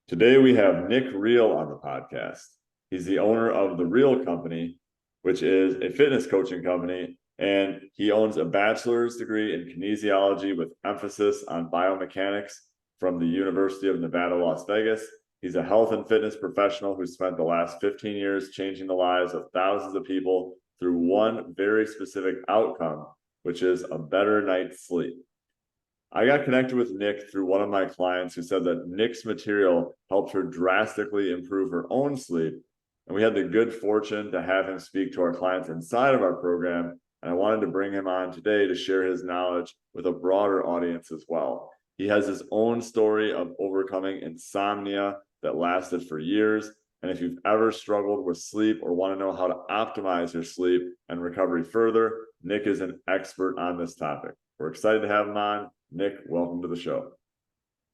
Today we have Nick Riell on the podcast. He's the owner of the Riell Company, which is a fitness coaching company, and he owns a bachelor's degree in kinesiology with emphasis on biomechanics from the University of Nevada, Las Vegas. He's a health and fitness professional who spent the last 15 years changing the lives of thousands of people through one very specific outcome, which is a better night's sleep. I got connected with Nick through one of my clients who said that Nick's material helped her drastically improve her own sleep. And we had the good fortune to have him speak to our clients inside of our program. And I wanted to bring him on today to share his knowledge with a broader audience as well. He has his own story of overcoming insomnia that lasted for years. And if you've ever struggled with sleep or want to know how to optimize your sleep and recovery further, Nick is an expert on this topic. We're excited to have him on. Nick, welcome to the show.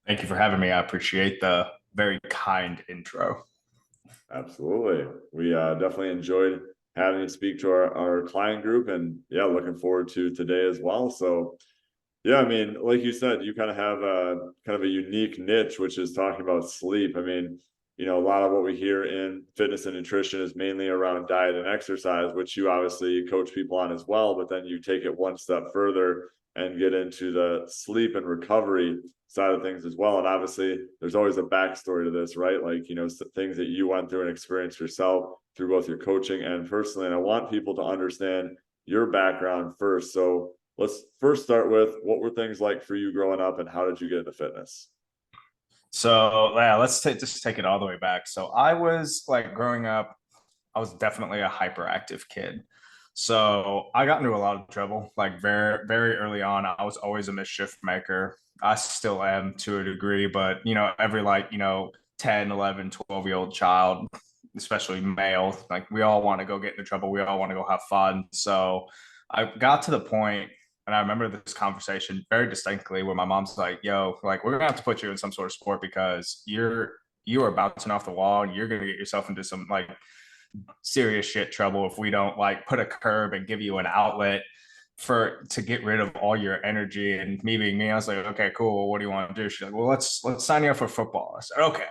Thank you for having me. I appreciate the very kind intro. Absolutely. We definitely enjoyed having you speak to our client group, and yeah, looking forward to today as well. So yeah, I mean, like you said, you kind of have a unique niche, which is talking about sleep. I mean, a lot of what we hear in fitness and nutrition is mainly around diet and exercise, which you obviously coach people on as well, but then you take it one step further and get into the sleep and recovery side of things as well. And obviously there's always a backstory to this, right? Like, things that you went through and experienced yourself through both your coaching and personally. And I want people to understand your background first. So let's first start with, what were things like for you growing up and how did you get into fitness? So yeah, let's just take it all the way back. So I was like growing up, I was definitely a hyperactive kid. So I got into a lot of trouble, like very, very early on. I was always a mischief maker. I still am to a degree, but every 10, 11, 12-year-old child, especially male, like we all want to go get into trouble. We all want to go have fun. So I got to the point, and I remember this conversation very distinctly where my mom's like, yo, like we're gonna have to put you in some sort of sport because you are bouncing off the wall and you're gonna get yourself into some like serious shit trouble if we don't like put a curb and give you an outlet to get rid of all your energy. And me being me, I was like, okay, cool. What do you want to do? She's like, well, let's sign you up for football. I said, okay.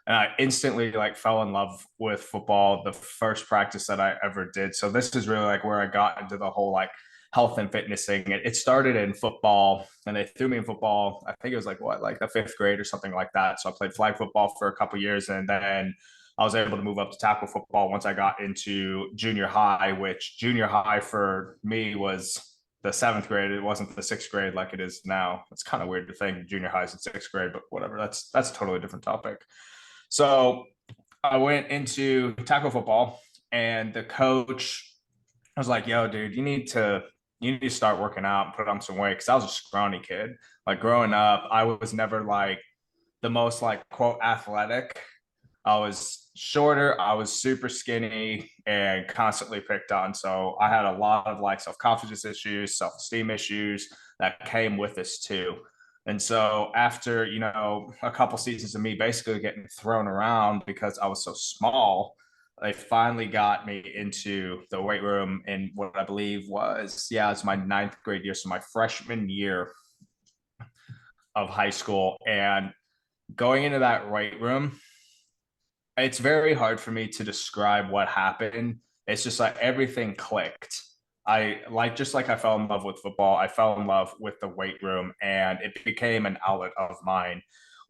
And I instantly like fell in love with football the first practice that I ever did. So this is really like where I got into the whole like health and fitness thing. It started in football, and they threw me in football. I think it was like what, like the fifth grade or something like that. So I played flag football for a couple years, and then I was able to move up to tackle football once I got into junior high, which junior high for me was the seventh grade. It wasn't the sixth grade like it is now. It's kind of weird to think junior high is in sixth grade, but whatever. That's a totally different topic. So I went into tackle football, and the coach was like, "Yo, dude, you need to start working out and put on some weight." Because I was a scrawny kid. Like growing up, I was never like the most like quote athletic. I was shorter, I was super skinny and constantly picked on. So I had a lot of like self-confidence issues, self-esteem issues that came with this too. And so after, a couple seasons of me basically getting thrown around because I was so small, they finally got me into the weight room in what I believe was, yeah, it's my ninth grade year. So my freshman year of high school. And going into that weight room, it's very hard for me to describe what happened. It's just like everything clicked. I like just like I fell in love with football, I fell in love with the weight room, and it became an outlet of mine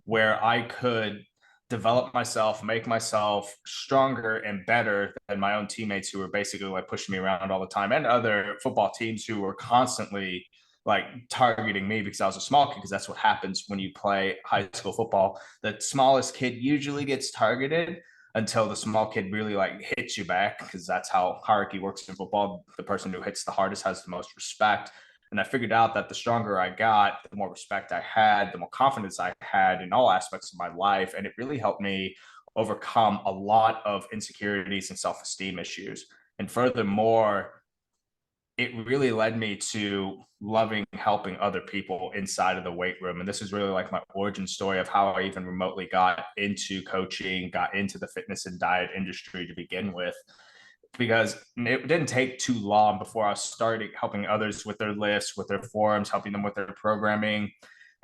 where I could develop myself, make myself stronger and better than my own teammates who were basically like pushing me around all the time, and other football teams who were constantly like targeting me because I was a small kid, because that's what happens when you play high school football. The smallest kid usually gets targeted until the small kid really like hits you back, because that's how hierarchy works in football. The person who hits the hardest has the most respect. And I figured out that the stronger I got, the more respect I had, the more confidence I had in all aspects of my life. And it really helped me overcome a lot of insecurities and self esteem issues. And furthermore, it really led me to loving helping other people inside of the weight room. And this is really like my origin story of how I even remotely got into coaching, got into the fitness and diet industry to begin with. Because it didn't take too long before I started helping others with their lifts, with their forms, helping them with their programming.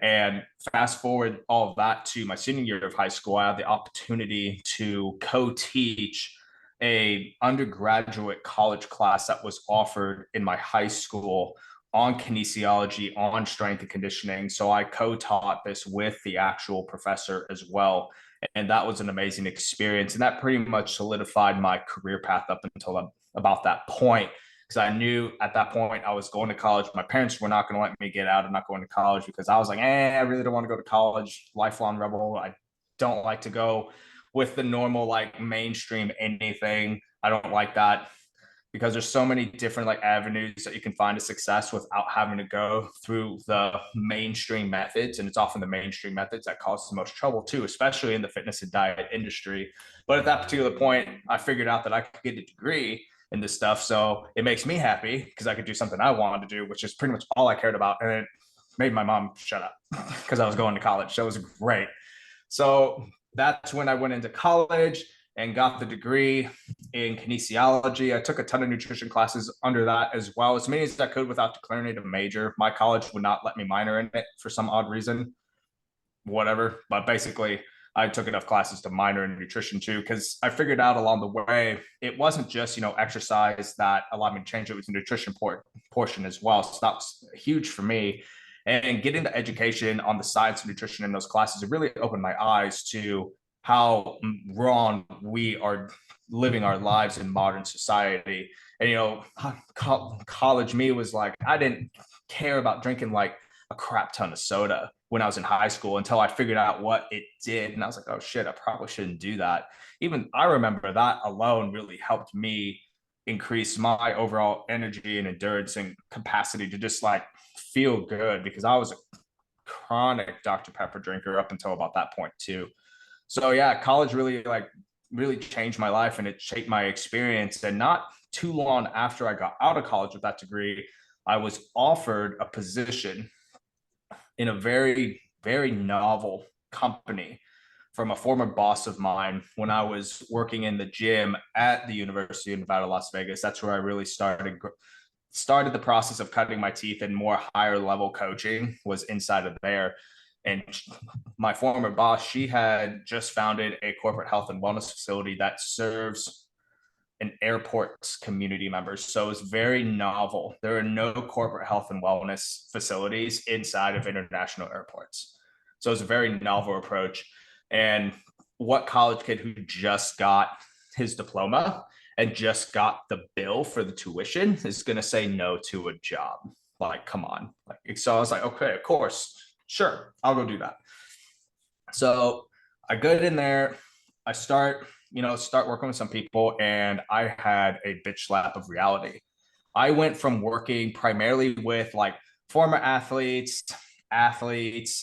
And fast forward all of that to my senior year of high school, I had the opportunity to co-teach a undergraduate college class that was offered in my high school on kinesiology, on strength and conditioning. So I co-taught this with the actual professor as well. And that was an amazing experience. And that pretty much solidified my career path up until about that point. Because I knew at that point I was going to college. My parents were not going to let me get out of not going to college because I was like, I really don't want to go to college. Lifelong rebel. I don't like to go with the normal like mainstream anything. I don't like that because there's so many different like avenues that you can find a success without having to go through the mainstream methods. And it's often the mainstream methods that cause the most trouble too, especially in the fitness and diet industry. But at that particular point, I figured out that I could get a degree in this stuff. So it makes me happy because I could do something I wanted to do, which is pretty much all I cared about. And it made my mom shut up because I was going to college. So it was great. So that's when I went into college and got the degree in kinesiology. I took a ton of nutrition classes under that as well, as many as I could without declaring it a major. My college would not let me minor in it for some odd reason, whatever. But basically, I took enough classes to minor in nutrition too, because I figured out along the way, it wasn't just, exercise that allowed me to change. It was the nutrition portion as well. So that's huge for me. And getting the education on the science of nutrition in those classes, it really opened my eyes to how wrong we are living our lives in modern society. And, college me was like, I didn't care about drinking like a crap ton of soda when I was in high school until I figured out what it did. And I was like, oh shit, I probably shouldn't do that. Even I remember that alone really helped me increase my overall energy and endurance and capacity to just like feel good because I was a chronic Dr. Pepper drinker up until about that point too. So yeah, college really changed my life and it shaped my experience. And not too long after I got out of college with that degree, I was offered a position in a very, very novel company from a former boss of mine when I was working in the gym at the University of Nevada, Las Vegas. That's where I really started the process of cutting my teeth and more higher level coaching was inside of there. And my former boss, she had just founded a corporate health and wellness facility that serves an airport's community members. So it's very novel. There are no corporate health and wellness facilities inside of international airports. So it's a very novel approach. And what college kid who just got his diploma and just got the bill for the tuition is going to say no to a job? Like, come on. So I was like, okay, of course, sure, I'll go do that. So I get in there, I start working with some people, and I had a bitch slap of reality. I went from working primarily with like former athletes,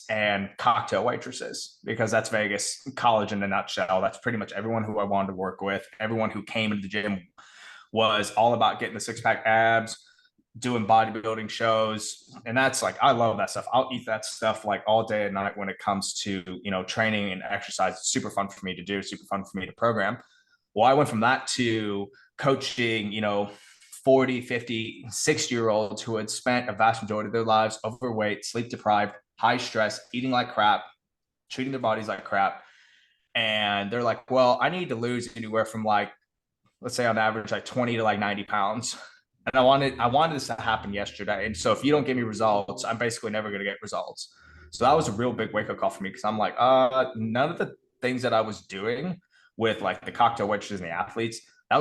and cocktail waitresses because that's Vegas college in a nutshell. That's pretty much everyone who I wanted to work with. Everyone who came into the gym was all about getting the six pack abs, doing bodybuilding shows. And that's like, I love that stuff. I'll eat that stuff like all day and night when it comes to, training and exercise. It's super fun for me to do, super fun for me to program. Well, I went from that to coaching, 40, 50, 60-year-olds who had spent a vast majority of their lives overweight, sleep deprived, high stress, eating like crap, treating their bodies like crap. And they're like, well, I need to lose anywhere from like, let's say on average, like 20 to like 90 pounds. And I wanted this to happen yesterday. And so if you don't give me results, I'm basically never going to get results. So that was a real big wake up call for me because I'm like, none of the things that I was doing with like the cocktail waitresses and the athletes, that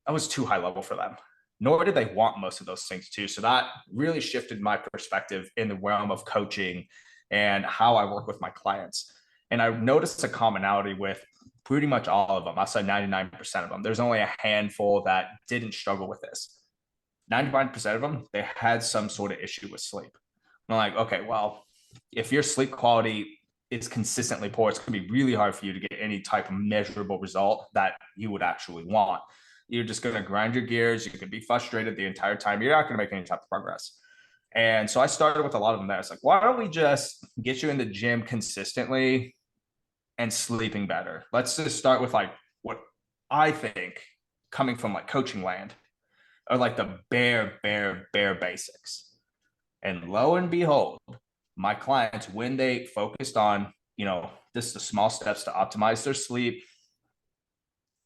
was too high level for them. Nor did they want most of those things too. So that really shifted my perspective in the realm of coaching and how I work with my clients. And I noticed a commonality with pretty much all of them. I said 99% of them. There's only a handful that didn't struggle with this. 99% of them, they had some sort of issue with sleep. I'm like, okay, well, if your sleep quality is consistently poor, it's going to be really hard for you to get any type of measurable result that you would actually want. You're just going to grind your gears. You could be frustrated the entire time. You're not going to make any type of progress. And so I started with a lot of them there. It's like, why don't we just get you in the gym consistently and sleeping better? Let's just start with like what I think coming from like coaching land are like the bare basics. And lo and behold, my clients, when they focused on, just the small steps to optimize their sleep,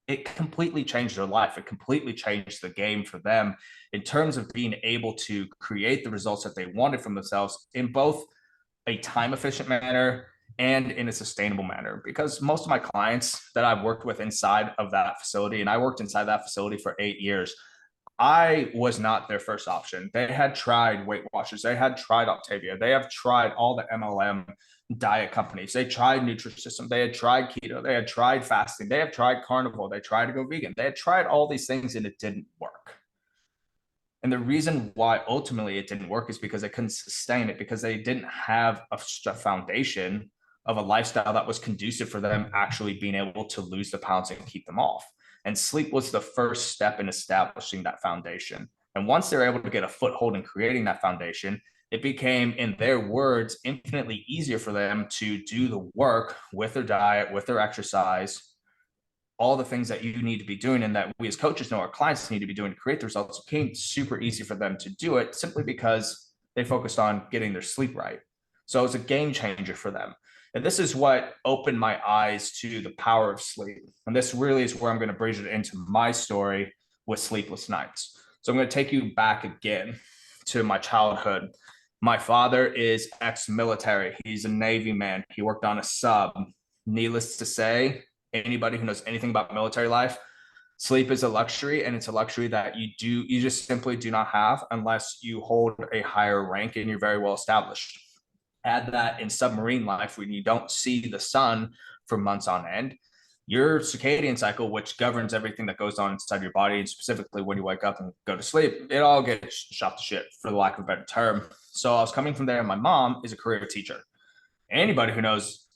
it completely changed their life. It completely changed the game for them in terms of being able to create the results that they wanted from themselves in both a time efficient manner and in a sustainable manner. Because most of my clients that I've worked with inside of that facility, and I worked inside that facility for 8 years, I was not their first option. They had tried Weight Watchers. They had tried Octavia. They have tried all the MLM diet companies. They tried Nutrisystem. They had tried keto. They had tried fasting. They have tried carnivore. They tried to go vegan. They had tried all these things and it didn't work. And the reason why ultimately it didn't work is because they couldn't sustain it, because they didn't have a foundation of a lifestyle that was conducive for them actually being able to lose the pounds and keep them off. And sleep was the first step in establishing that foundation. And once they're able to get a foothold in creating that foundation, it became, in their words, infinitely easier for them to do the work with their diet, with their exercise, all the things that you need to be doing and that we as coaches know our clients need to be doing to create the results. It became super easy for them to do it simply because they focused on getting their sleep right. So it's a game changer for them. And this is what opened my eyes to the power of sleep. And this really is where I'm going to bridge it into my story with sleepless nights. So I'm going to take you back again to my childhood. My father is ex-military. He's a Navy man. He worked on a sub. Needless to say, anybody who knows anything about military life, sleep is a luxury, and it's a luxury that you just simply do not have unless you hold a higher rank and you're very well established. Add that in submarine life when you don't see the sun for months on end, your circadian cycle, which governs everything that goes on inside your body, and specifically when you wake up and go to sleep, it all gets shot to shit, for the lack of a better term. So I was coming from there. My mom is a career teacher. Anybody who knows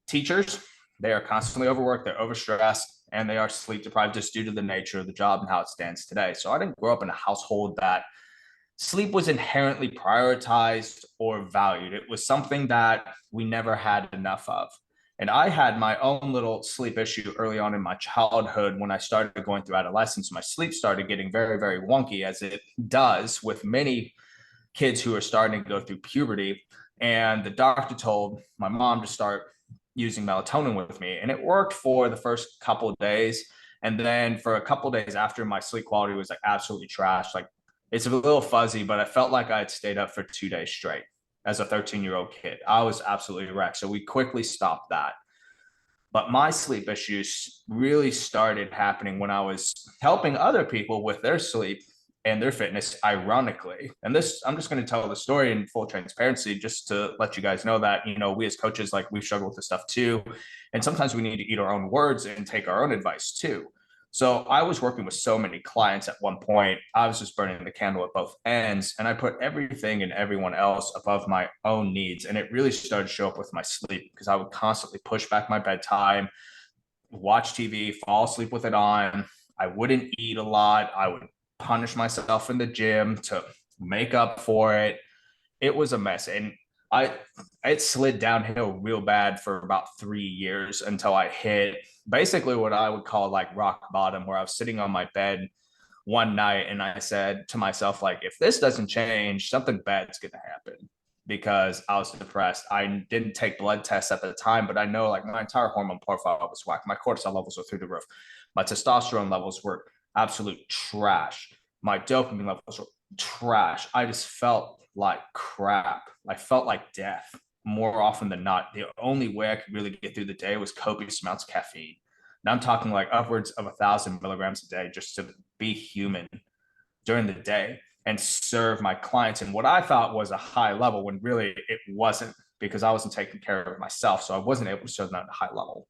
teachers, they are constantly overworked, they're overstressed, and they are sleep deprived just due to the nature of the job and how it stands today. So I didn't grow up in a household that sleep was inherently prioritized or valued. It was something that we never had enough of. And I had my own little sleep issue early on in my childhood. When I started going through adolescence, my sleep started getting very, very wonky, as it does with many kids who are starting to go through puberty. And the doctor told my mom to start using melatonin with me. And it worked for the first couple of days. And then for a couple of days after, my sleep quality was like absolutely trash. Like, it's a little fuzzy, but I felt like I had stayed up for 2 days straight as a 13-year-old kid. I was absolutely wrecked. So we quickly stopped that. But my sleep issues really started happening when I was helping other people with their sleep and their fitness, ironically. And this, I'm just going to tell the story in full transparency, just to let you guys know that, we as coaches, like, we struggle with this stuff too. And sometimes we need to eat our own words and take our own advice too. So I was working with so many clients at one point, I was just burning the candle at both ends, and I put everything and everyone else above my own needs. And it really started to show up with my sleep, because I would constantly push back my bedtime, watch TV, fall asleep with it on. I wouldn't eat a lot. I would punish myself in the gym to make up for it. It was a mess. And it slid downhill real bad for about 3 years until I hit basically what I would call like rock bottom, where I was sitting on my bed one night and I said to myself, like, if this doesn't change, something bad's going to happen, because I was depressed. I didn't take blood tests at the time, but I know, like, my entire hormone profile was whack. My cortisol levels were through the roof. My testosterone levels were absolute trash. My dopamine levels were trash. I just felt like crap. I felt like death more often than not. The only way I could really get through the day was copious amounts of caffeine. And I'm talking like upwards of 1,000 milligrams a day just to be human during the day and serve my clients in what I thought was a high level, when really it wasn't, because I wasn't taking care of myself. So I wasn't able to serve them at a high level.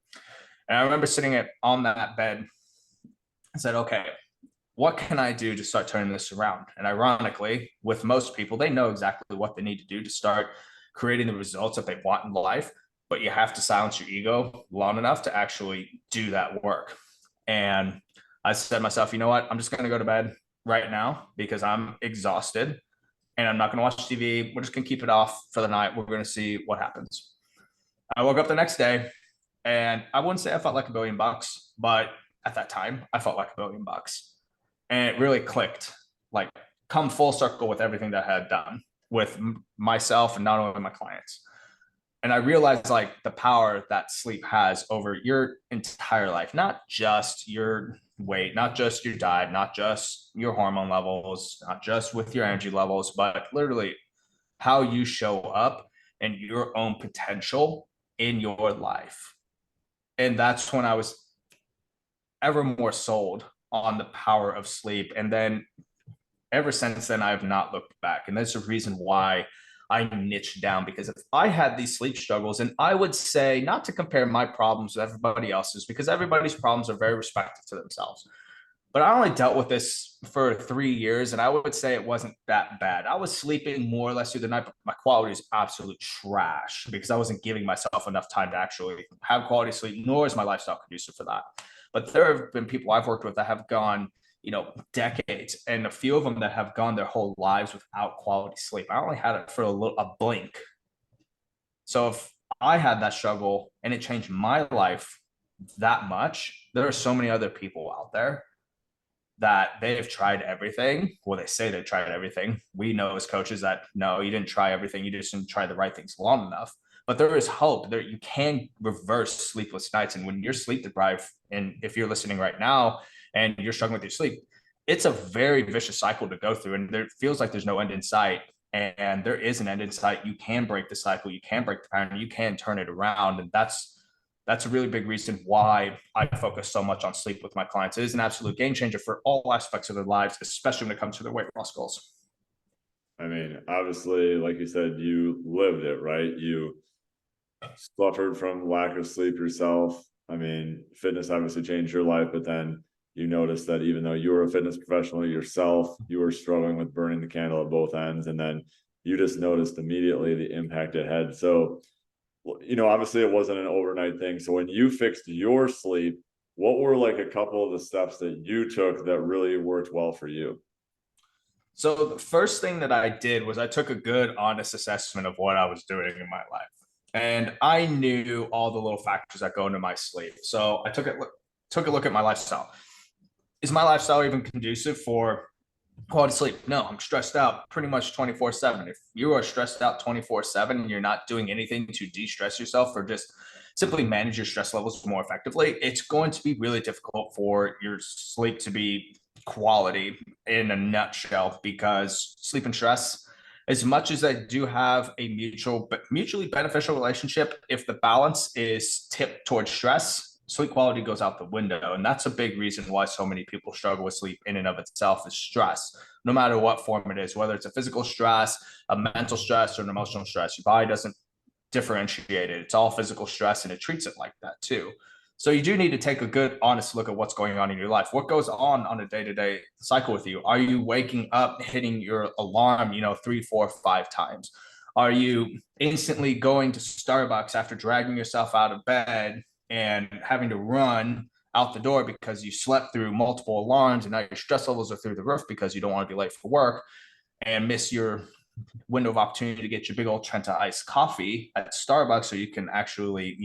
And I remember sitting on that bed and said, okay, what can I do to start turning this around? And ironically, with most people, they know exactly what they need to do to start creating the results that they want in life, but you have to silence your ego long enough to actually do that work. And I said to myself, you know what? I'm just going to go to bed right now because I'm exhausted and I'm not going to watch TV. We're just going to keep it off for the night. We're going to see what happens. I woke up the next day and I wouldn't say I felt like $1 billion, but at that time I felt like $1 billion. And it really clicked, like, come full circle with everything that I had done. with myself and not only my clients. And I realized like the power that sleep has over your entire life, not just your weight, not just your diet, not just your hormone levels, not just with your energy levels, but literally how you show up and your own potential in your life. And that's when I was ever more sold on the power of sleep. And then ever since then, I have not looked back. And that's the reason why I niched down, because if I had these sleep struggles, and I would say not to compare my problems with everybody else's, because everybody's problems are very respective to themselves. But I only dealt with this for 3 years, and I would say it wasn't that bad. I was sleeping more or less through the night, but my quality is absolute trash because I wasn't giving myself enough time to actually have quality sleep, nor is my lifestyle conducive for that. But there have been people I've worked with that have gone, decades, and a few of them that have gone their whole lives without quality sleep. I only had it for a blink. So if I had that struggle and it changed my life that much, there are so many other people out there that they have tried everything. Well, they say they tried everything. We know as coaches that no, you didn't try everything. You just didn't try the right things long enough. But there is hope. There you can reverse sleepless nights. And when you're sleep deprived, and if you're listening right now and you're struggling with your sleep, it's a very vicious cycle to go through. And there feels like there's no end in sight. And there is an end in sight. You can break the cycle. You can break the pattern. You can turn it around. And that's a really big reason why I focus so much on sleep with my clients. It is an absolute game changer for all aspects of their lives, especially when it comes to their weight loss goals. I mean, obviously, like you said, you lived it, right? You suffered from lack of sleep yourself. I mean, fitness obviously changed your life, but then you noticed that even though you were a fitness professional yourself, you were struggling with burning the candle at both ends. And then you just noticed immediately the impact it had. So, obviously it wasn't an overnight thing. So when you fixed your sleep, what were like a couple of the steps that you took that really worked well for you? So the first thing that I did was I took a good, honest assessment of what I was doing in my life. And I knew all the little factors that go into my sleep. So I took a look at my lifestyle. Is my lifestyle even conducive for quality sleep? No, I'm stressed out pretty much 24/7. If you are stressed out 24/7 and you're not doing anything to de-stress yourself or just simply manage your stress levels more effectively, it's going to be really difficult for your sleep to be quality in a nutshell, because sleep and stress, as much as they do have a mutually beneficial relationship, if the balance is tipped towards stress, sleep quality goes out the window. And that's a big reason why so many people struggle with sleep in and of itself is stress, no matter what form it is, whether it's a physical stress, a mental stress, or an emotional stress. Your body doesn't differentiate it. It's all physical stress, and it treats it like that too. So you do need to take a good, honest look at what's going on in your life. What goes on a day-to-day cycle with you? Are you waking up, hitting your alarm, 3, 4, 5 times? Are you instantly going to Starbucks after dragging yourself out of bed and having to run out the door because you slept through multiple alarms and now your stress levels are through the roof because you don't want to be late for work and miss your window of opportunity to get your big old Trenta iced coffee at Starbucks so you can actually,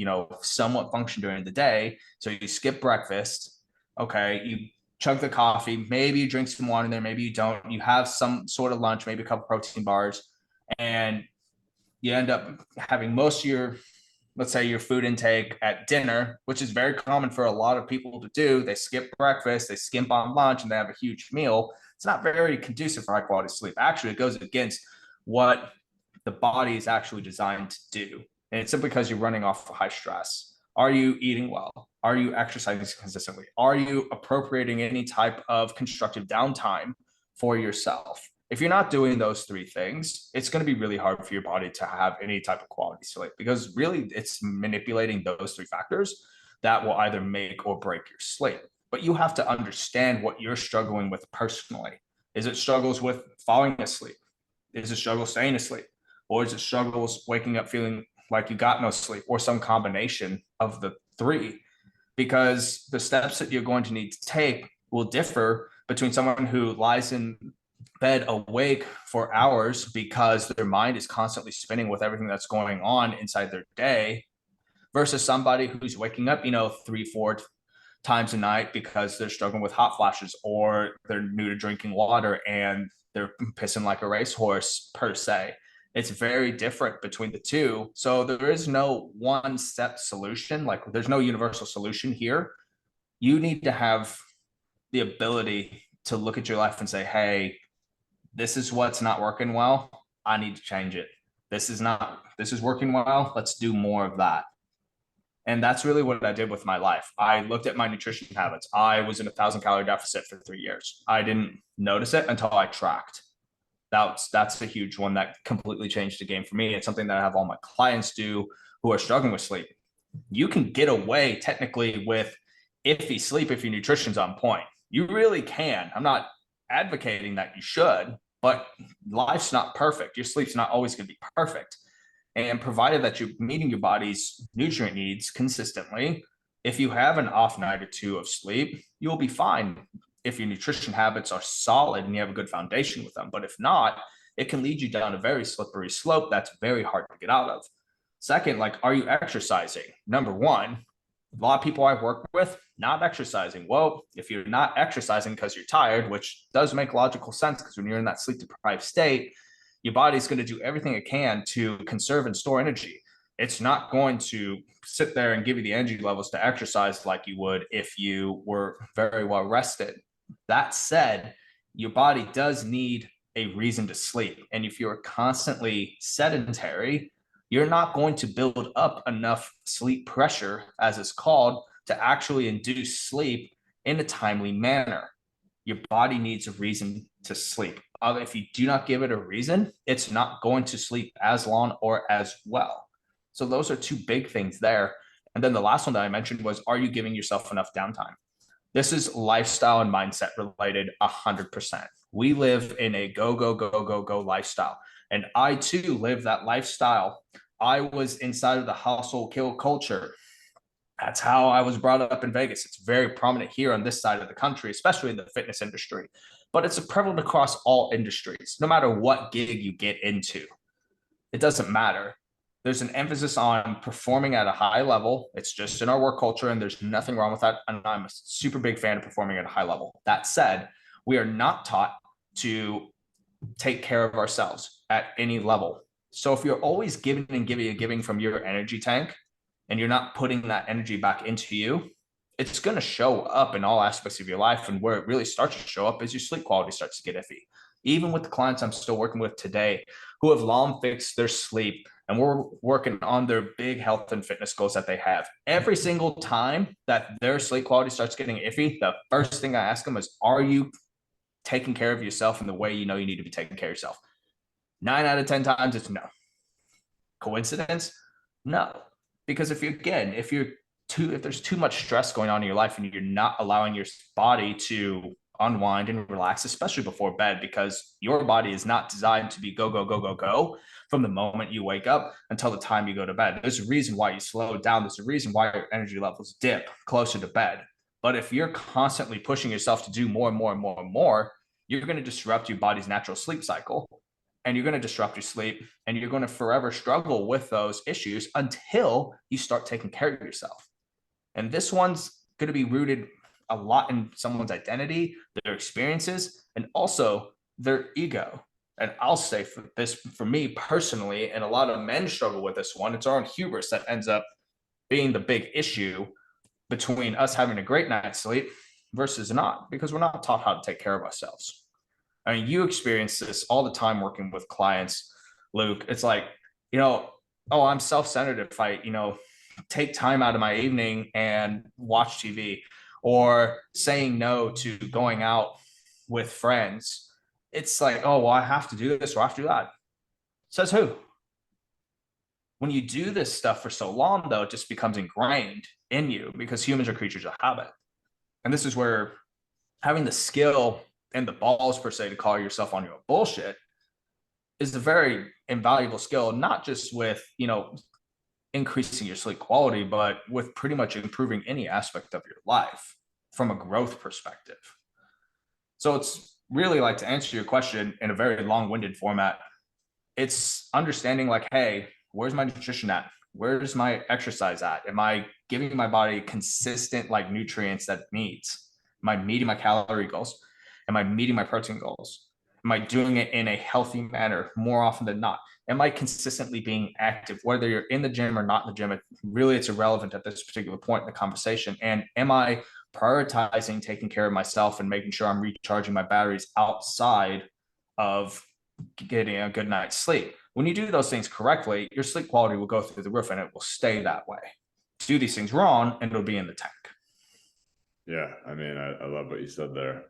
somewhat function during the day. So you skip breakfast. Okay. You chug the coffee, maybe you drink some water in there, maybe you don't. You have some sort of lunch, maybe a couple protein bars, and you end up having most of your, let's say, your food intake at dinner, which is very common for a lot of people to do. They skip breakfast, they skimp on lunch, and they have a huge meal. It's not very conducive for high quality sleep. Actually, it goes against what the body is actually designed to do. And it's simply because you're running off of high stress. Are you eating well? Are you exercising consistently? Are you appropriating any type of constructive downtime for yourself? If you're not doing those 3 things, it's going to be really hard for your body to have any type of quality sleep, because really it's manipulating those 3 factors that will either make or break your sleep. But you have to understand what you're struggling with personally. Is it struggles with falling asleep? Is it struggle staying asleep? Or is it struggles waking up feeling like you got no sleep, or some combination of the 3? Because the steps that you're going to need to take will differ between someone who lies in bed awake for hours because their mind is constantly spinning with everything that's going on inside their day versus somebody who's waking up, 3, 4 times a night because they're struggling with hot flashes, or they're new to drinking water and they're pissing like a racehorse per se. It's very different between the two. So there is no one step solution. Like there's no universal solution here. You need to have the ability to look at your life and say, hey, this is what's not working well. I need to change it. This is working well. Let's do more of that. And that's really what I did with my life. I looked at my nutrition habits. I was in 1,000 calorie deficit for 3 years. I didn't notice it until I tracked. That's a huge one that completely changed the game for me. It's something that I have all my clients do who are struggling with sleep. You can get away technically with iffy sleep if your nutrition's on point. You really can. I'm not advocating that you should, but life's not perfect. Your sleep's not always going to be perfect. And provided that you're meeting your body's nutrient needs consistently, if you have an off night or two of sleep, you'll be fine if your nutrition habits are solid and you have a good foundation with them. But if not, it can lead you down a very slippery slope that's very hard to get out of. Second, like, are you exercising? Number one, a lot of people I work with not exercising. Well, if you're not exercising because you're tired, which does make logical sense because when you're in that sleep deprived state, your body's going to do everything it can to conserve and store energy. It's not going to sit there and give you the energy levels to exercise like you would if you were very well rested. That said, your body does need a reason to sleep. And if you're constantly sedentary, you're not going to build up enough sleep pressure, as it's called, to actually induce sleep in a timely manner. Your body needs a reason to sleep. If you do not give it a reason, it's not going to sleep as long or as well. So those are two big things there. And then the last one that I mentioned was, are you giving yourself enough downtime? This is lifestyle and mindset related 100%. We live in a go, go, go, go, go lifestyle. And I too live that lifestyle. I was inside of the hustle kill culture. That's how I was brought up in Vegas. It's very prominent here on this side of the country, especially in the fitness industry. But it's prevalent across all industries, no matter what gig you get into. It doesn't matter. There's an emphasis on performing at a high level. It's just in our work culture, and there's nothing wrong with that. And I'm a super big fan of performing at a high level. That said, we are not taught to take care of ourselves at any level. So if you're always giving and giving and giving from your energy tank, and you're not putting that energy back into you, it's going to show up in all aspects of your life. And where it really starts to show up is your sleep quality starts to get iffy. Even with the clients I'm still working with today who have long fixed their sleep, and we're working on their big health and fitness goals that they have. Every single time that their sleep quality starts getting iffy, the first thing I ask them is, are you taking care of yourself in the way you know you need to be taking care of yourself? 9 out of 10 times it's no. Coincidence? No. Because if there's too much stress going on in your life and you're not allowing your body to unwind and relax, especially before bed, because your body is not designed to be go, go, go, go, go from the moment you wake up until the time you go to bed. There's a reason why you slow down. There's a reason why your energy levels dip closer to bed. But if you're constantly pushing yourself to do more and more and more and more, you're going to disrupt your body's natural sleep cycle. And you're going to disrupt your sleep, and you're going to forever struggle with those issues until you start taking care of yourself. And this one's going to be rooted a lot in someone's identity, their experiences, and also their ego. And I'll say for me personally, and a lot of men struggle with this one, it's our own hubris that ends up being the big issue between us having a great night's sleep versus not, because we're not taught how to take care of ourselves. I mean, you experience this all the time working with clients, Luke. It's like, oh, I'm self-centered if I, take time out of my evening and watch TV, or saying no to going out with friends. It's like, oh, well, I have to do this or I have to do that. Says who? When you do this stuff for so long, though, it just becomes ingrained in you, because humans are creatures of habit. And this is where having the skill and the balls per se to call yourself on your bullshit is a very invaluable skill, not just with, increasing your sleep quality, but with pretty much improving any aspect of your life from a growth perspective. So it's really, like, to answer your question in a very long-winded format, it's understanding like, hey, where's my nutrition at? Where's my exercise at? Am I giving my body consistent like nutrients that it needs? Am I meeting my calorie goals? Am I meeting my protein goals? Am I doing it in a healthy manner more often than not? Am I consistently being active, whether you're in the gym or not in the gym? It's irrelevant at this particular point in the conversation. And am I prioritizing taking care of myself and making sure I'm recharging my batteries outside of getting a good night's sleep? When you do those things correctly, your sleep quality will go through the roof and it will stay that way. Do these things wrong and it'll be in the tank. Yeah, I mean, I love what you said there.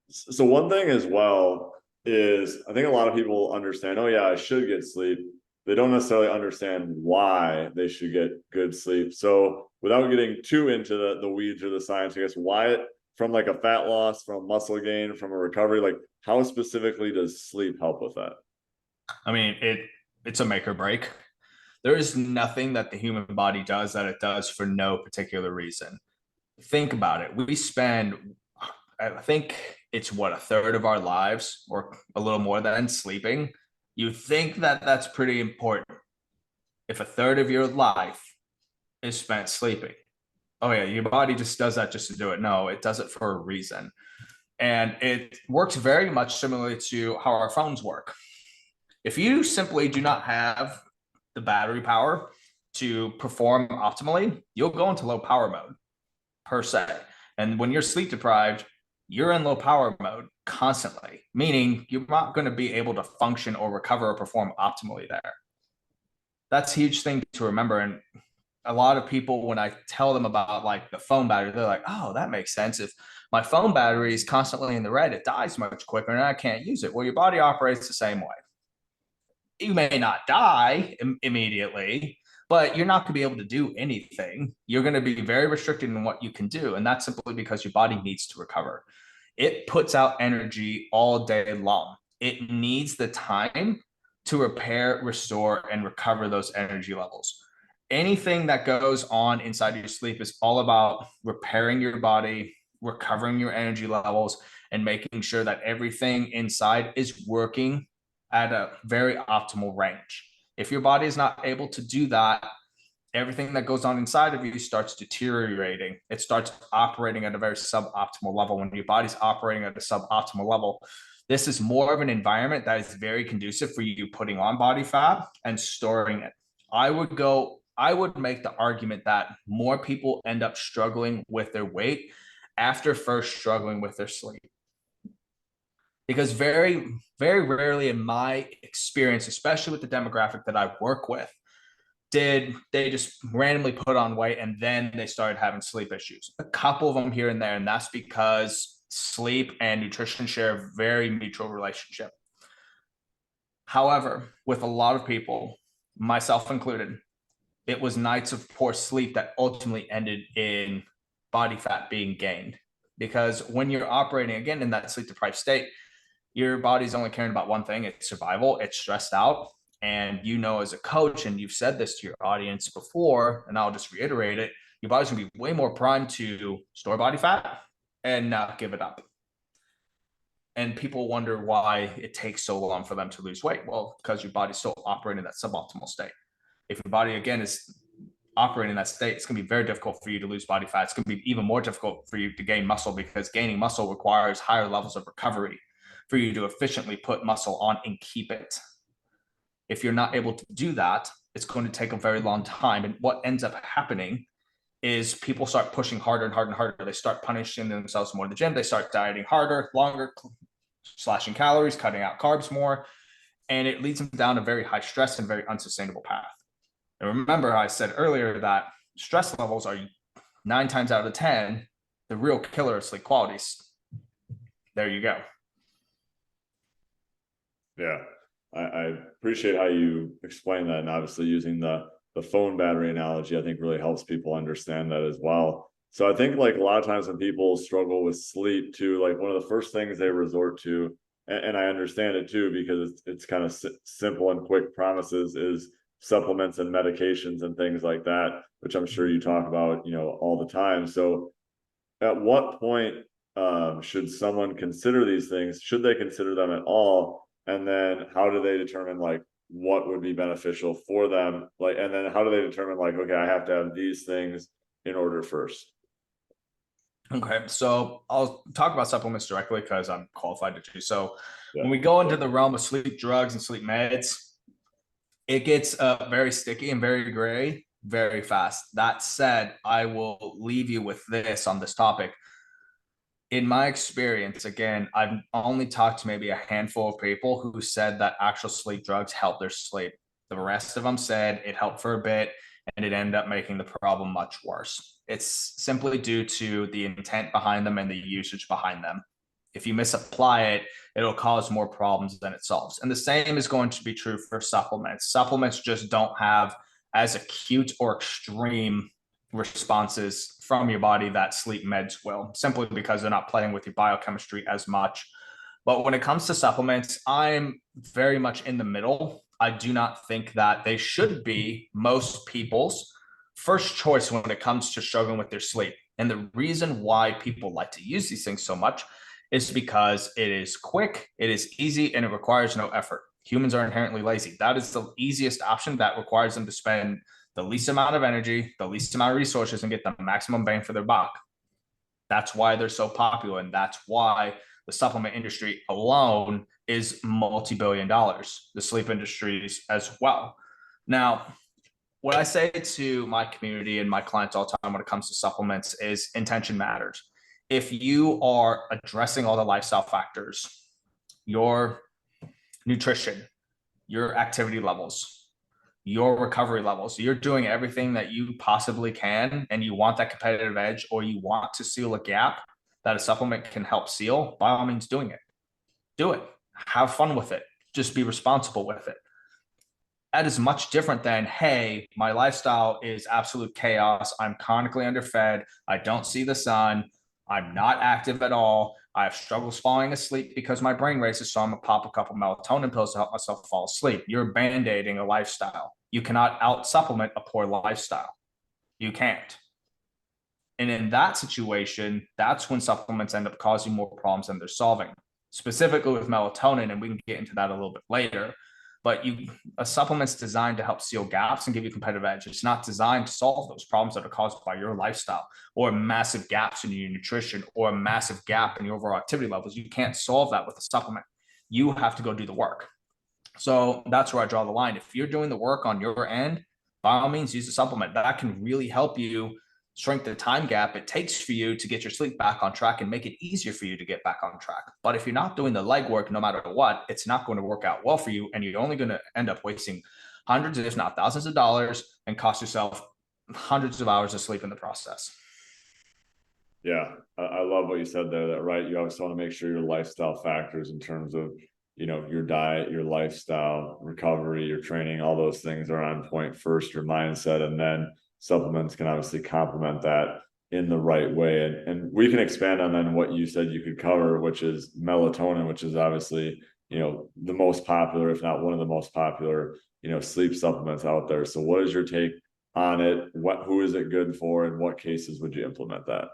So one thing as well is I think a lot of people understand, oh yeah, I should get sleep. They don't necessarily understand why they should get good sleep. So without getting too into the weeds or the science, I guess why, from like a fat loss, from muscle gain, from a recovery, like how specifically does sleep help with that? I mean, it's a make or break. There is nothing that the human body does that it does for no particular reason. Think about it. We spend, I think it's what, a third of our lives or a little more than sleeping. You think that that's pretty important. If a third of your life is spent sleeping, oh yeah, your body just does that just to do it. No, it does it for a reason. And it works very much similarly to how our phones work. If you simply do not have the battery power to perform optimally, you'll go into low power mode per se. And when you're sleep deprived, you're in low power mode constantly, meaning you're not going to be able to function or recover or perform optimally there. That's a huge thing to remember. And a lot of people, when I tell them about like the phone battery, they're like, oh, that makes sense. If my phone battery is constantly in the red, it dies much quicker and I can't use it. Well, your body operates the same way. You may not die immediately, but you're not going to be able to do anything. You're going to be very restricted in what you can do. And that's simply because your body needs to recover. It puts out energy all day long. It needs the time to repair, restore, and recover those energy levels. Anything that goes on inside your sleep is all about repairing your body, recovering your energy levels, and making sure that everything inside is working at a very optimal range. If your body is not able to do that, everything that goes on inside of you starts deteriorating. It starts operating at a very suboptimal level. When your body's operating at a suboptimal level, this is more of an environment that is very conducive for you putting on body fat and storing it. I would make the argument that more people end up struggling with their weight after first struggling with their sleep. Because very, very rarely in my experience, especially with the demographic that I work with, did they just randomly put on weight and then they started having sleep issues. A couple of them here and there, and that's because sleep and nutrition share a very mutual relationship. However, with a lot of people, myself included, it was nights of poor sleep that ultimately ended in body fat being gained. Because when you're operating again in that sleep deprived state, your body's only caring about one thing, it's survival, it's stressed out. And you know, as a coach, and you've said this to your audience before, and I'll just reiterate it, your body's gonna be way more primed to store body fat and not give it up. And people wonder why it takes so long for them to lose weight. Well, because your body's still operating in that suboptimal state. If your body again is operating in that state, it's going to be very difficult for you to lose body fat. It's going to be even more difficult for you to gain muscle, because gaining muscle requires higher levels of recovery for you to efficiently put muscle on and keep it. If you're not able to do that, it's going to take a very long time. And what ends up happening is people start pushing harder and harder and harder. They start punishing themselves more in the gym. They start dieting harder, longer, slashing calories, cutting out carbs more. And it leads them down a very high stress and very unsustainable path. And remember, I said earlier that stress levels are 9 times out of 10 the real killer of sleep qualities. There you go. Yeah, I appreciate how you explain that, and obviously using the phone battery analogy, I think really helps people understand that as well. So I think like a lot of times when people struggle with sleep too, like one of the first things they resort to, and I understand it too, because it's kind of simple and quick promises, is supplements and medications and things like that, which I'm sure you talk about, all the time. So at what point should someone consider these things? Should they consider them at all? And then how do they determine like what would be beneficial for them? Like, and then how do they determine like, okay, I have to have these things in order first? Okay, so I'll talk about supplements directly because I'm qualified to do so. Yeah. When we go into the realm of sleep drugs and sleep meds, it gets very sticky and very gray very fast. That said, I will leave you with this on this topic. In my experience, again, I've only talked to maybe a handful of people who said that actual sleep drugs help their sleep. The rest of them said it helped for a bit and it ended up making the problem much worse. It's simply due to the intent behind them and the usage behind them. If you misapply it, it'll cause more problems than it solves. And the same is going to be true for supplements. Supplements just don't have as acute or extreme responses from your body that sleep meds will, simply because they're not playing with your biochemistry as much. But when it comes to supplements, I'm very much in the middle. I do not think that they should be most people's first choice when it comes to struggling with their sleep. And the reason why people like to use these things so much is because it is quick, it is easy, and it requires no effort. Humans are inherently lazy. That is the easiest option that requires them to spend the least amount of energy, the least amount of resources, and get the maximum bang for their buck. That's why they're so popular. And that's why the supplement industry alone is multi-billion dollars, the sleep industries as well. Now, what I say to my community and my clients all the time when it comes to supplements is intention matters. If you are addressing all the lifestyle factors, your nutrition, your activity levels, your recovery levels, you're doing everything that you possibly can, and you want that competitive edge, or you want to seal a gap that a supplement can help seal, by all means doing it. Do it. Have fun with it. Just be responsible with it. That is much different than, hey, my lifestyle is absolute chaos. I'm chronically underfed. I don't see the sun. I'm not active at all. I have struggles falling asleep because my brain races. So I'm going to pop a couple melatonin pills to help myself fall asleep. You're band-aiding a lifestyle. You cannot out supplement a poor lifestyle. You can't. And in that situation, that's when supplements end up causing more problems than they're solving, specifically with melatonin. And we can get into that a little bit later. But a supplement's designed to help seal gaps and give you competitive edge. It's not designed to solve those problems that are caused by your lifestyle or massive gaps in your nutrition or a massive gap in your overall activity levels. You can't solve that with a supplement. You have to go do the work. So that's where I draw the line. If you're doing the work on your end, by all means, use a supplement. That can really help you shrink the time gap it takes for you to get your sleep back on track and make it easier for you to get back on track. But if you're not doing the legwork, no matter what, it's not going to work out well for you. And you're only going to end up wasting hundreds, if not thousands of dollars, and cost yourself hundreds of hours of sleep in the process. Yeah, I love what you said there, that right, you always want to make sure your lifestyle factors in terms of, you know, your diet, your lifestyle, recovery, your training, all those things are on point first, your mindset, and then supplements can obviously complement that in the right way. And we can expand on then what you said you could cover, which is melatonin, which is obviously, you know, the most popular, if not one of the most popular, you know, sleep supplements out there. So what is your take on it? Who is it good for? In what cases would you implement that?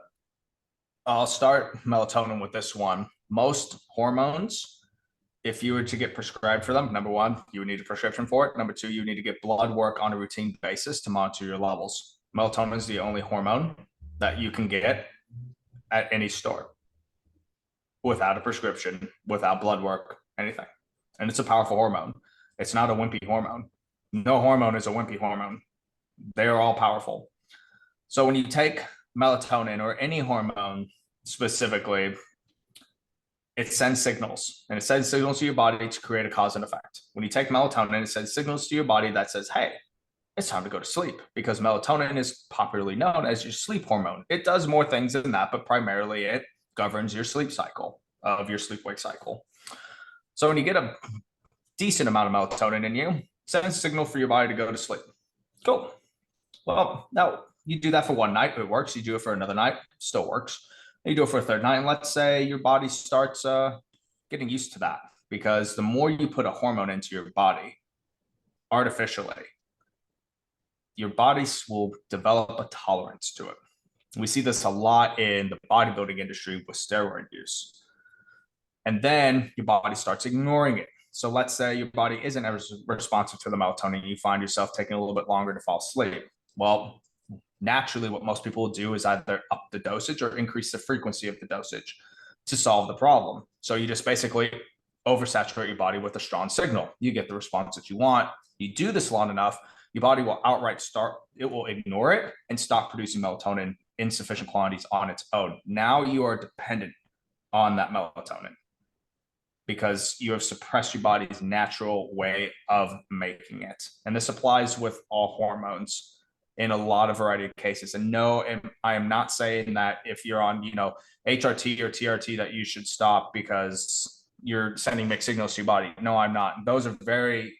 I'll start melatonin with this one. Most hormones, if you were to get prescribed for them, number one, you would need a prescription for it. Number two, you need to get blood work on a routine basis to monitor your levels. Melatonin is the only hormone that you can get at any store without a prescription, without blood work, anything. And it's a powerful hormone. It's not a wimpy hormone. No hormone is a wimpy hormone. They are all powerful. So when you take melatonin or any hormone specifically, it sends signals, and it sends signals to your body to create a cause and effect. When you take melatonin, it sends signals to your body that says, hey, it's time to go to sleep, because melatonin is popularly known as your sleep hormone. It does more things than that, but primarily it governs your sleep cycle, of your sleep wake cycle. So when you get a decent amount of melatonin in you, sends a signal for your body to go to sleep. Cool. Well, now you do that for one night, it works. You do it for another night, still works. You do it for a third night, and let's say your body starts getting used to that, because the more you put a hormone into your body artificially, your body will develop a tolerance to it. We see this a lot in the bodybuilding industry with steroid use. And then your body starts ignoring it. So let's say your body isn't as responsive to the melatonin. You find yourself taking a little bit longer to fall asleep. Well, naturally, what most people will do is either up the dosage or increase the frequency of the dosage to solve the problem. So you just basically oversaturate your body with a strong signal. You get the response that you want. You do this long enough, your body will outright it will ignore it and stop producing melatonin in sufficient quantities on its own. Now you are dependent on that melatonin because you have suppressed your body's natural way of making it. And this applies with all hormones in a lot of variety of cases. And no, I am not saying that if you're on, HRT or TRT that you should stop because you're sending mixed signals to your body. No, I'm not. Those are very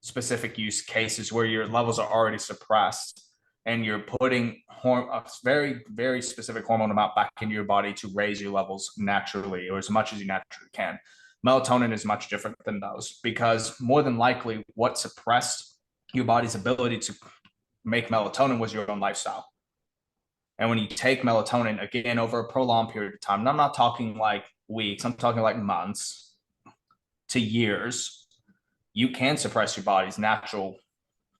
specific use cases where your levels are already suppressed and you're putting a very, very specific hormone amount back into your body to raise your levels naturally or as much as you naturally can. Melatonin is much different than those because more than likely what suppressed your body's ability to make melatonin was your own lifestyle. And when you take melatonin again over a prolonged period of time, and I'm not talking like weeks, I'm talking like months to years, you can suppress your body's natural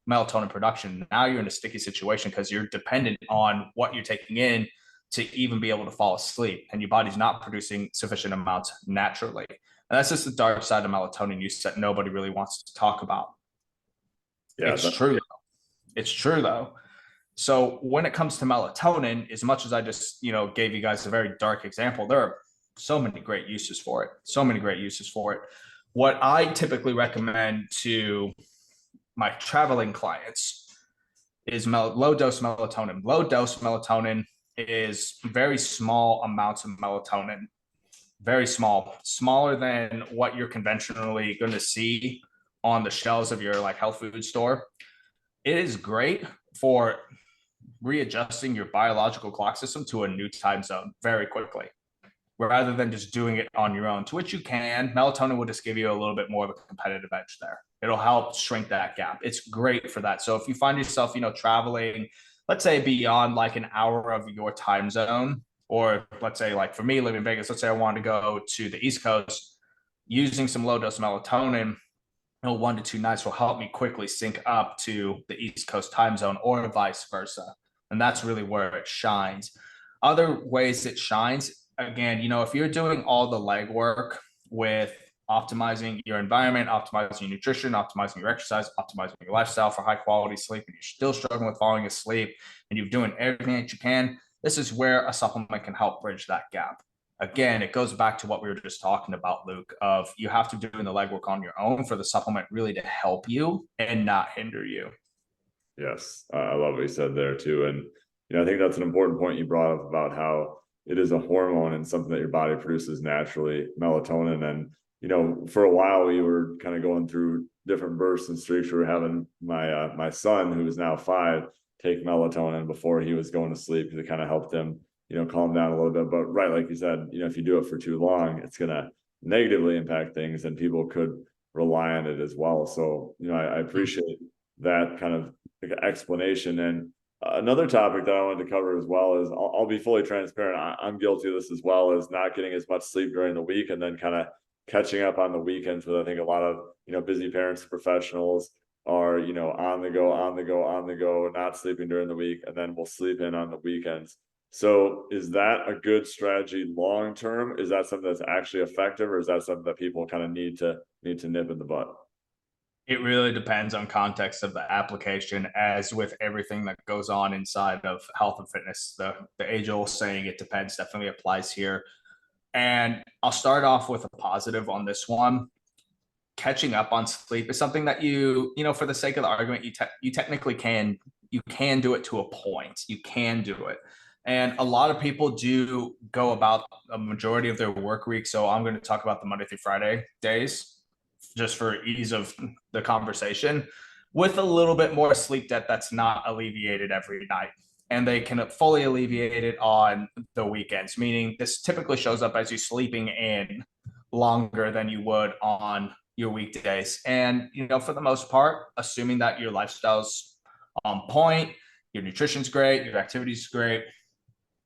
melatonin production. Now you're in a sticky situation because you're dependent on what you're taking in to even be able to fall asleep, and your body's not producing sufficient amounts naturally. And that's just the dark side of melatonin use that nobody really wants to talk about. Yeah, it's true. It's true though. So when it comes to melatonin, as much as I just, gave you guys a very dark example, there are so many great uses for it. So many great uses for it. What I typically recommend to my traveling clients is low dose melatonin. Low dose melatonin is very small amounts of melatonin, very small, smaller than what you're conventionally going to see on the shelves of your like health food store. It is great for readjusting your biological clock system to a new time zone very quickly, rather than just doing it on your own, to which you can. Melatonin will just give you a little bit more of a competitive edge there. It'll help shrink that gap. It's great for that. So if you find yourself, traveling, let's say beyond like an hour of your time zone, or let's say like for me living in Vegas, let's say I want to go to the East Coast, using some low dose melatonin, 1 to 2 nights will help me quickly sync up to the East Coast time zone or vice versa. And that's really where it shines. Other ways it shines, again, if you're doing all the legwork with optimizing your environment, optimizing your nutrition, optimizing your exercise, optimizing your lifestyle for high quality sleep, and you're still struggling with falling asleep and you're doing everything that you can, this is where a supplement can help bridge that gap. Again, it goes back to what we were just talking about, Luke, of you have to do the legwork on your own for the supplement really to help you and not hinder you. Yes, I love what you said there too. And, I think that's an important point you brought up about how it is a hormone and something that your body produces naturally, melatonin. And, for a while we were kind of going through different bursts and streaks. We were having my son, who is now 5, take melatonin before he was going to sleep because it kind of helped him, calm down a little bit. But right, like you said, if you do it for too long, it's going to negatively impact things and people could rely on it as well. So, I appreciate that kind of explanation. And another topic that I wanted to cover as well is I'll be fully transparent. I'm guilty of this as well, as not getting as much sleep during the week and then kind of catching up on the weekends. But I think a lot of, busy parents and professionals are, on the go, not sleeping during the week, and then we'll sleep in on the weekends. So is that a good strategy long term? Is that something that's actually effective, or is that something that people kind of need to nip in the butt? It really depends on context of the application, as with everything that goes on inside of health and fitness. The age-old saying, it depends, definitely applies here. And I'll start off with a positive on this one. Catching up on sleep is something that for the sake of the argument, you technically can do it to a point. You can do it. And a lot of people do go about a majority of their work week. So I'm going to talk about the Monday through Friday days, just for ease of the conversation, with a little bit more sleep that's not alleviated every night. And they can fully alleviate it on the weekends, meaning this typically shows up as you sleeping in longer than you would on your weekdays. And, for the most part, assuming that your lifestyle's on point, your nutrition's great, your activity's great,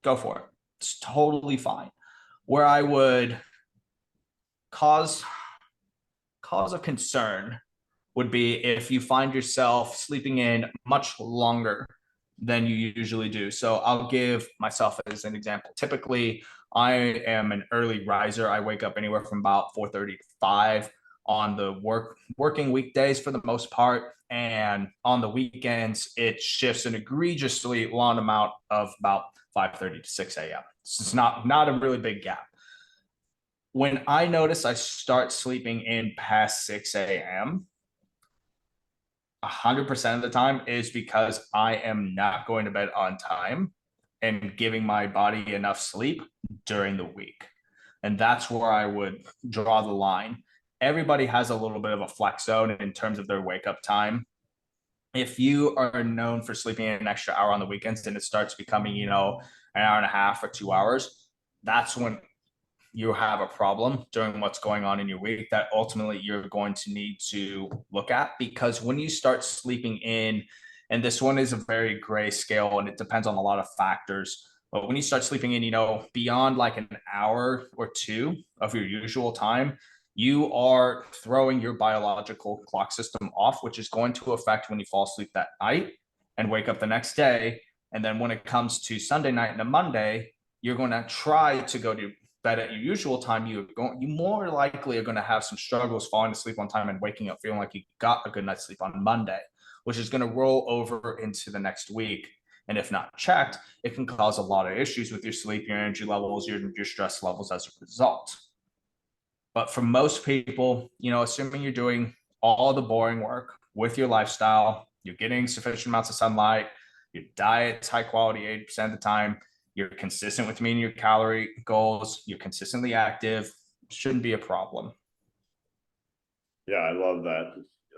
go for it. It's totally fine. Where I would cause cause of concern would be if you find yourself sleeping in much longer than you usually do. So I'll give myself as an example. Typically, I am an early riser. I wake up anywhere from about 4:30 to 5 on the working weekdays for the most part. And on the weekends, it shifts an egregiously long amount of about 5:30 to 6 a.m. So it's not a really big gap. When I notice I start sleeping in past 6 a.m., 100% of the time is because I am not going to bed on time and giving my body enough sleep during the week. And that's where I would draw the line. Everybody has a little bit of a flex zone in terms of their wake up time. If you are known for sleeping an extra hour on the weekends and it starts becoming, an hour and a half or 2 hours, that's when you have a problem during what's going on in your week that ultimately you're going to need to look at. Because when you start sleeping in, and this one is a very gray scale and it depends on a lot of factors, but when you start sleeping in, beyond like an hour or two of your usual time, you are throwing your biological clock system off, which is going to affect when you fall asleep that night and wake up the next day. And then when it comes to Sunday night and a Monday, you're going to try to go to bed at your usual time. You more likely are going to have some struggles falling asleep on time and waking up feeling like you got a good night's sleep on Monday, which is going to roll over into the next week. And if not checked, it can cause a lot of issues with your sleep, your energy levels, your stress levels as a result. But for most people, assuming you're doing all the boring work with your lifestyle, you're getting sufficient amounts of sunlight, your diet's high quality 80% of the time, you're consistent with meeting your calorie goals, you're consistently active, shouldn't be a problem. Yeah, I love that.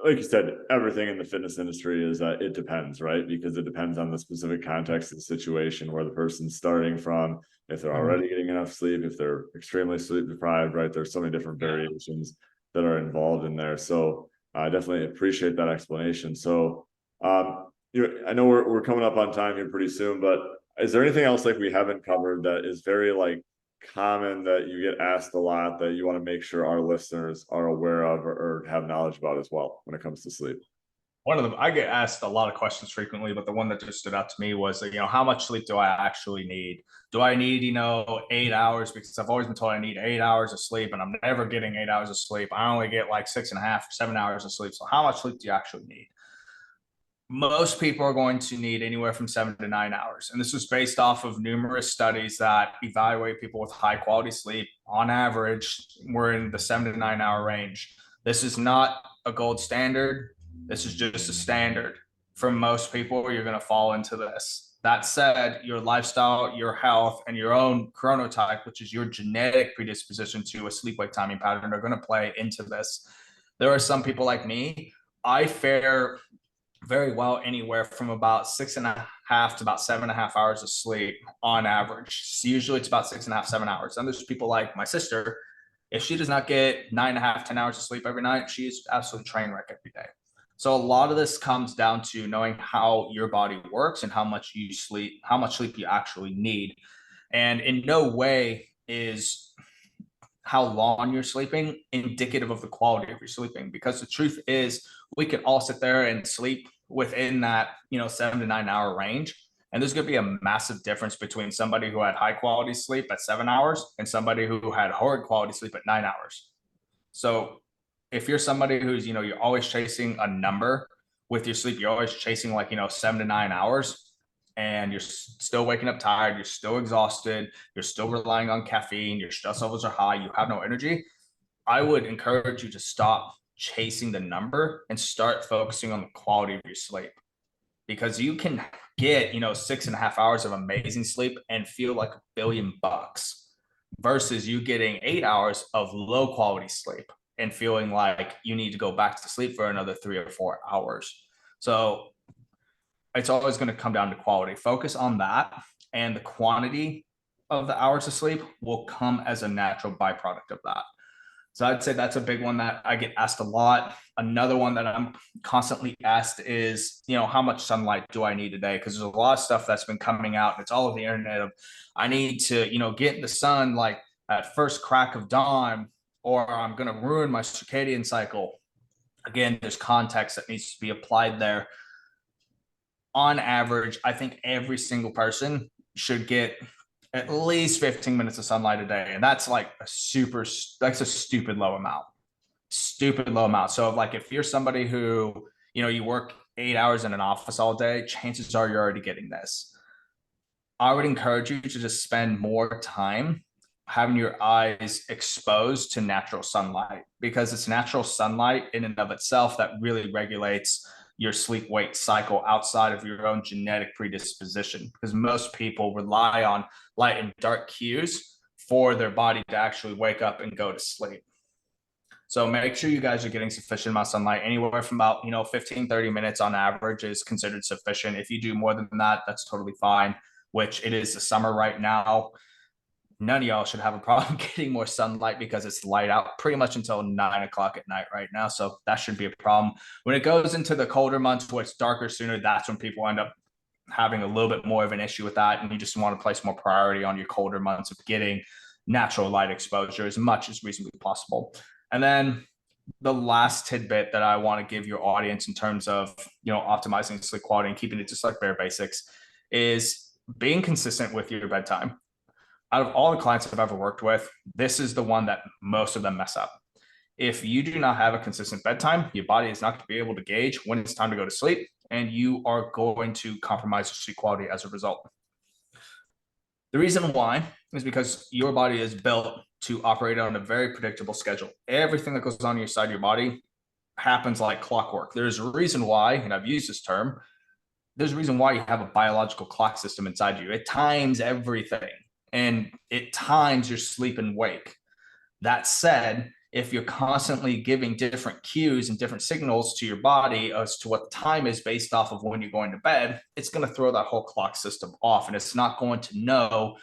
Like you said, everything in the fitness industry is it depends, right? Because it depends on the specific context of the situation where the person's starting from, if they're already getting enough sleep, if they're extremely sleep deprived, right? There's so many different variations that are involved in there. So I definitely appreciate that explanation. So I know we're coming up on time here pretty soon, but is there anything else like we haven't covered that is very like common that you get asked a lot that you want to make sure our listeners are aware of or have knowledge about as well when it comes to sleep? One of them, I get asked a lot of questions frequently, but the one that just stood out to me was, how much sleep do I actually need? Do I need, 8 hours? Because I've always been told I need 8 hours of sleep, and I'm never getting 8 hours of sleep. I only get like 6.5, 7 hours of sleep. So how much sleep do you actually need? Most people are going to need anywhere from 7 to 9 hours. And this was based off of numerous studies that evaluate people with high quality sleep. On average, we're in the 7 to 9 hour range. This is not a gold standard. This is just a standard. For most people, you're going to fall into this. That said, your lifestyle, your health, and your own chronotype, which is your genetic predisposition to a sleep wake timing pattern, are going to play into this. There are some people like me. I fare very well anywhere from about 6.5 to about 7.5 hours of sleep on average. So usually it's about 6.5, 7 hours. And there's people like my sister. If she does not get 9.5, 10 hours of sleep every night, she's absolutely train wreck every day. So a lot of this comes down to knowing how your body works and how much you sleep, how much sleep you actually need. And in no way is how long you're sleeping indicative of the quality of your sleeping, because the truth is we can all sit there and sleep within that 7 to 9 hour range, and there's going to be a massive difference between somebody who had high quality sleep at 7 hours and somebody who had horrid quality sleep at 9 hours. So if you're somebody who's you're always chasing a number with your sleep, you're always chasing like 7 to 9 hours, and you're still waking up tired, you're still exhausted, you're still relying on caffeine, your stress levels are high, you have no energy, I would encourage you to stop chasing the number and start focusing on the quality of your sleep. Because you can get, 6.5 hours of amazing sleep and feel like $1 billion versus you getting 8 hours of low quality sleep and feeling like you need to go back to sleep for another 3 or 4 hours. So it's always going to come down to quality. Focus on that, and the quantity of the hours of sleep will come as a natural byproduct of that. So I'd say that's a big one that I get asked a lot. Another one that I'm constantly asked is, how much sunlight do I need today? Because there's a lot of stuff that's been coming out, and it's all over the internet of I need to, get in the sun like at first crack of dawn or I'm going to ruin my circadian cycle. Again, there's context that needs to be applied there. On average, I think every single person should get at least 15 minutes of sunlight a day. And that's like that's a stupid low amount. Stupid low amount. So like if you're somebody who, you work 8 hours in an office all day, chances are you're already getting this. I would encourage you to just spend more time having your eyes exposed to natural sunlight, because it's natural sunlight in and of itself that really regulates your sleep wake cycle outside of your own genetic predisposition, because most people rely on light and dark cues for their body to actually wake up and go to sleep. So make sure you guys are getting sufficient amount of sunlight. Anywhere from about 15-30 minutes on average is considered sufficient. If you do more than that, that's totally fine, which it is the summer right now. None of y'all should have a problem getting more sunlight because it's light out pretty much until 9 o'clock at night right now. So that should be a problem. When it goes into the colder months where it's darker sooner, that's when people end up having a little bit more of an issue with that. And you just want to place more priority on your colder months of getting natural light exposure as much as reasonably possible. And then the last tidbit that I want to give your audience in terms of, optimizing sleep quality and keeping it just like bare basics is being consistent with your bedtime. Out of all the clients I've ever worked with, this is the one that most of them mess up. If you do not have a consistent bedtime, your body is not going to be able to gauge when it's time to go to sleep, and you are going to compromise your sleep quality as a result. The reason why is because your body is built to operate on a very predictable schedule. Everything that goes on inside your body happens like clockwork. There's a reason why, and I've used this term, there's a reason why you have a biological clock system inside you. It times everything, and it times your sleep and wake. That said, if you're constantly giving different cues and different signals to your body as to what the time is based off of when you're going to bed, it's going to throw that whole clock system off, and it's not going to know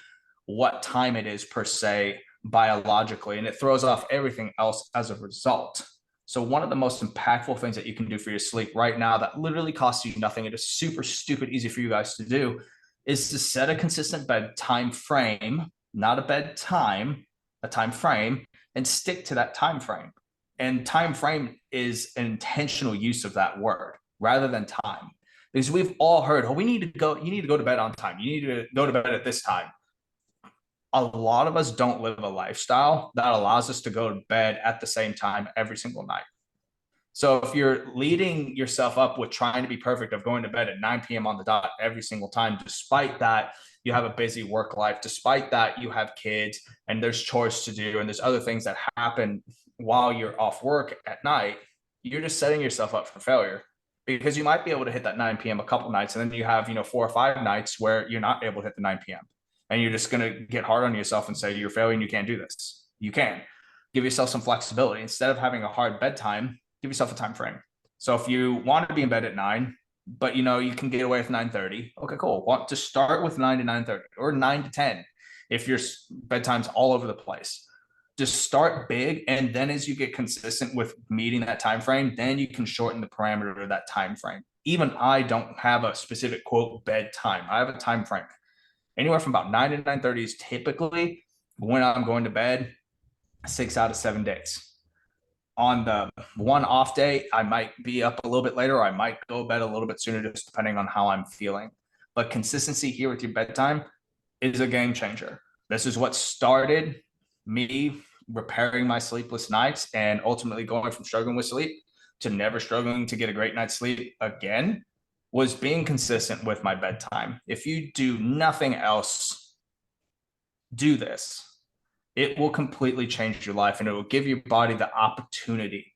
what time it is per se biologically, and it throws off everything else as a result. So one of the most impactful things that you can do for your sleep right now that literally costs you nothing, it is super stupid easy for you guys to do, is to set a consistent bedtime frame, not a bedtime, a time frame, and stick to that time frame. And time frame is an intentional use of that word rather than time. Because we've all heard, oh, you need to go to bed on time. You need to go to bed at this time. A lot of us don't live a lifestyle that allows us to go to bed at the same time every single night. So if you're leading yourself up with trying to be perfect of going to bed at 9 p.m. on the dot every single time, despite that you have a busy work life, despite that you have kids and there's chores to do and there's other things that happen while you're off work at night, you're just setting yourself up for failure, because you might be able to hit that 9 p.m. a couple nights, and then you have 4 or 5 nights where you're not able to hit the 9 p.m. and you're just going to get hard on yourself and say you're failing, you can't do this. You can. Give yourself some flexibility. Instead of having a hard bedtime, give yourself a time frame. So if you want to be in bed at 9, but you can get away with 9:30, okay, cool. Want to start with 9 to 9:30 or 9 to 10 if your bedtime's all over the place. Just start big, and then as you get consistent with meeting that time frame, then you can shorten the parameter of that time frame. Even I don't have a specific quote bedtime. I have a time frame. Anywhere from about 9 to 9:30 is typically when I'm going to bed 6 out of 7 days. On the one off day, I might be up a little bit later, or I might go to bed a little bit sooner, just depending on how I'm feeling. But consistency here with your bedtime is a game changer. This is what started me repairing my sleepless nights and ultimately going from struggling with sleep to never struggling to get a great night's sleep again, was being consistent with my bedtime. If you do nothing else, do this. It will completely change your life, and it will give your body the opportunity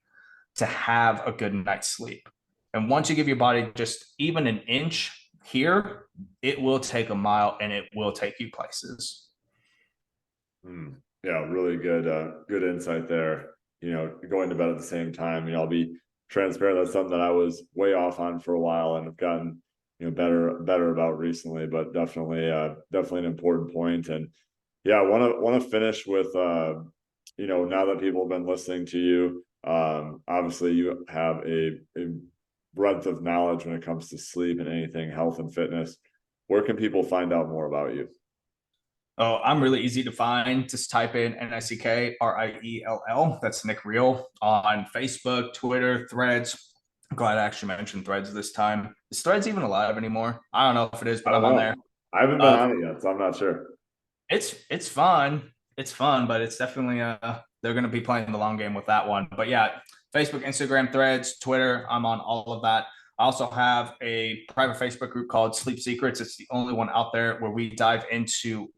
to have a good night's sleep. And once you give your body just even an inch here, it will take a mile, and it will take you places. Yeah, really good insight there. Going to bed at the same time. I'll be transparent. That's something that I was way off on for a while, and have gotten better about recently. But definitely an important point. And yeah, I want to finish with now that people have been listening to you, obviously you have a breadth of knowledge when it comes to sleep and anything health and fitness. Where can people find out more about you? Oh, I'm really easy to find. Just type in NICKRIELL. That's Nick Riell on Facebook, Twitter, Threads. I'm glad I actually mentioned Threads this time. Is Threads even alive anymore? I don't know if it is, I but don't I'm on there. know. I haven't been Uh, on it yet, so I'm not sure. it's fun. It's fun, but it's definitely they're going to be playing the long game with that one. But yeah, Facebook, Instagram, Threads, Twitter. I'm on all of that. I also have a private Facebook group called Sleep Secrets. It's the only one out there where we dive into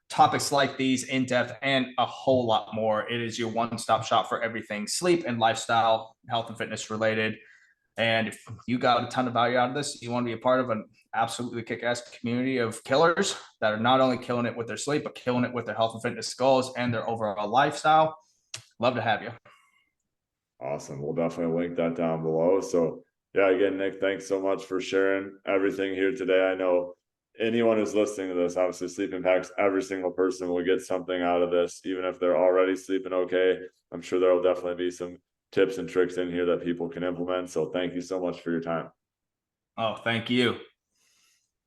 topics like these in depth and a whole lot more. It is your one stop shop for everything sleep and lifestyle, health and fitness related. And if you got a ton of value out of this, you want to be a part of an absolutely kick ass community of killers that are not only killing it with their sleep, but killing it with their health and fitness goals and their overall lifestyle, love to have you. Awesome. We'll definitely link that down below. So yeah, again, Nick, thanks so much for sharing everything here today. I know anyone who's listening to this, obviously sleep impacts every single person will get something out of this, even if they're already sleeping okay. I'm sure there will definitely be some tips and tricks in here that people can implement. So thank you so much for your time. Oh, thank you.